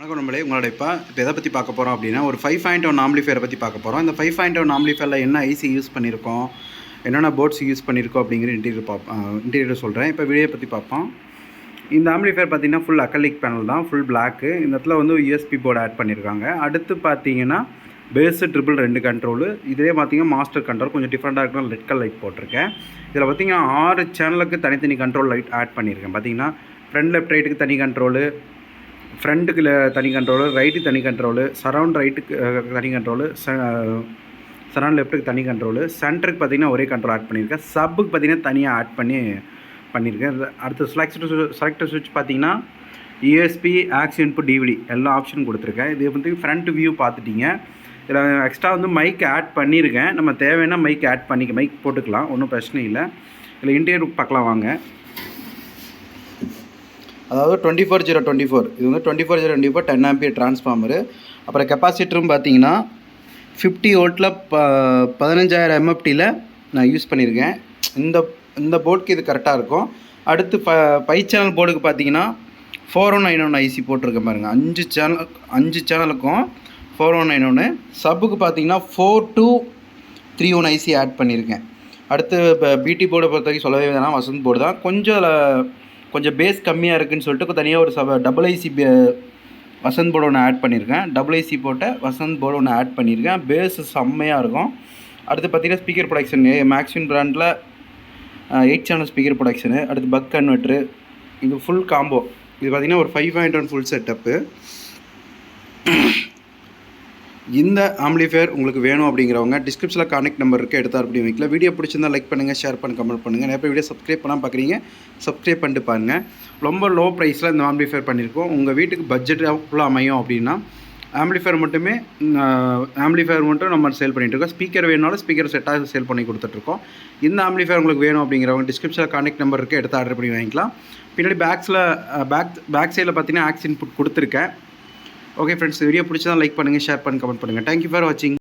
வணக்கம் நம்மளே உங்களோட இப்போ எதை பற்றி பார்க்க போகிறோம் அப்படின்னா ஒரு 5.1 ஆம்பிளிஃபையரை பற்றி பார்க்க போகிறோம். இந்த 5.1 ஆம்பிளிஃபையரில் என்ன ஐசி யூஸ் பண்ணியிருக்கோம், என்னென்ன போர்ட்ஸ் யூஸ் பண்ணியிருக்கோம் அப்படிங்கிற இன்டீரியர் சொல்கிறேன். இப்போ வீடியோ பற்றி பார்ப்போம். இந்த ஆம்பிளிஃபையர் பார்த்தீங்கன்னா ஃபுல் அக்கலிக் பேனல் தான், ஃபுல் பிளாக்கு. இந்த இடத்துல வந்து யூஎஸ்பி போர்டு ஆட் பண்ணியிருக்காங்க. அடுத்து பார்த்தீங்கன்னா பேஸு ட்ரிபிள் 2 கண்ட்ரோலு. இதே பார்த்தீங்கன்னா மாஸ்டர் கண்ட்ரோல் கொஞ்சம் டிஃப்ரெண்ட்டாக இருக்கணும். ரெட் கலர் லைட் போட்டிருக்கேன். இதில் பார்த்தீங்கன்னா 6 சேனலுக்கு தனித்தனி கண்ட்ரோல் லைட் ஆட் பண்ணியிருக்கேன். பார்த்தீங்கன்னா ஃப்ரண்ட் லெஃப்ட் ரைட்டுக்கு தனி கண்ட்ரோலு, ஃப்ரண்ட்டுக்கு தனி கண்ட்ரோலு, ரைட்டு தனி கண்ட்ரோலு, சரவுண்ட் ரைட்டுக்கு தனி கண்ட்ரோலு, சரவுண்ட் லெஃப்ட்டுக்கு தனி கண்ட்ரோலு, சென்டருக்கு பார்த்திங்கன்னா ஒரே கண்ட்ரோல் ஆட் பண்ணியிருக்கேன். சப்புக்கு பார்த்திங்கன்னா தனியாக ஆட் பண்ணியிருக்கேன். அடுத்து செலக்டர் சுவிட்ச் பார்த்திங்கன்னா யூஎஸ்பி, ஆக்ஸ் இன்புட், டிவிடி எல்லா ஆப்ஷன் கொடுத்துருக்கேன். இது வந்து ஃப்ரண்ட் வியூ பார்த்துட்டிங்க. இதில் எக்ஸ்ட்ரா வந்து மைக் ஆட் பண்ணியிருக்கேன். நம்ம தேவைன்னா மைக் ஆட் மைக் போட்டுக்கலாம், ஒன்றும் பிரச்சனை இல்லை. இதில் இன்டீரியர் பார்க்கலாம் வாங்க. அதாவது 24/024 இது வந்து 24/024 10 ஆம்பியர் டிரான்ஸ்ஃபார்மரு. அப்புறம் கெப்பாசிட்டரும் பார்த்தீங்கன்னா 50 வோல்ட்டில் 15000 எம்எஃப்டியில் நான் யூஸ் பண்ணியிருக்கேன். இந்த போர்டுக்கு இது கரெக்டாக இருக்கும். அடுத்து 5 சேனல் போர்டுக்கு பார்த்தீங்கன்னா 4191 ஐசி போட்டிருக்கேன் பாருங்கள். 5 சேனலுக்கும் 4191. சப்புக்கு பார்த்தீங்கன்னா 4231 ஐசி ஆட் பண்ணியிருக்கேன். அடுத்து இப்போ பிடி போர்டை பொறுத்த வரைக்கும் சொல்லவே வேணாம், வசந்த் போர்டு தான். கொஞ்சம் பேஸ் கம்மியாக இருக்குதுன்னு சொல்லிட்டு தனியாக ஒரு டபுள் ஐசி வசந்த் போர்டு ஒன்று ஆட் பண்ணியிருக்கேன். டபுள் ஐசி போட்ட வசந்த் போர்டு ஒன்று ஆட் பண்ணியிருக்கேன். பேஸு செம்மையாக இருக்கும். அடுத்து பார்த்திங்கன்னா ஸ்பீக்கர் ப்ரொடக்ஷன் மேக்ஸின் பிராண்டில் 8 சேனல் ஸ்பீக்கர் ப்ரொடக்ஷனு. அடுத்து பக் கன்வெர்ட்ரு. இது ஃபுல் காம்போ. இது பார்த்திங்கன்னா ஒரு 5.1 ஃபுல் செட்டப்பு. இந்த ஆம்பிளிஃபையர் உங்களுக்கு வேணும் அப்படிங்கிறவங்க டிஸ்கிரிப்ஷனில் கான்டெக்ட் நம்பர் இருக்குது, எடுத்தார் அப்படி வைக்கல. வீடியோ பிடிச்சிருந்தால் லைக் பண்ணுங்கள், ஷேர் பண்ணி கமெண்ட் பண்ணுங்கள். நிறைய வீடியோ சப்ஸ்கிரைப் பண்ணால் பார்க்குறீங்க, சப்ஸ்கிரைப் பண்ணிட்டு பாருங்கள். ரொம்ப லோ ப்ரைஸில் இந்த ஆம்பிளிஃபையர் பண்ணியிருக்கோம். உங்கள் வீட்டுக்கு பட்ஜெட் ஃபுல்லாக அமையும் அப்படின்னா ஆம்பிளிஃபையர் மட்டும் நம்ம சேல் பண்ணிகிட்ருக்கோம். ஸ்பீக்கர் வேணுனாலும் ஸ்பீக்கர் செட்டாக சேல் பண்ணி கொடுத்துட்ருக்கோம். இந்த ஆம்பிளிஃபையர் உங்களுக்கு வேணும் அப்படிங்கிறவங்க டிஸ்கிரிப்ஷனில் கான்டெக்ட் நம்பர் இருக்குது, எடுத்து ஆர்டர் பண்ணி வாங்கிக்கலாம். பின்னாடி பேக் சைடில் பார்த்தீங்கன்னா ஆக்ஸ் இன்புட் கொடுத்துருக்கேன். ஓகே ஃப்ரெண்ட்ஸ், வீடியோ பிடிச்சதான் லைக் பண்ணுங்கள், ஷேர் பண்ணி கமெண்ட் பண்ணுங்கள். தேங்க்யூ ஃபார் வாட்சிங்.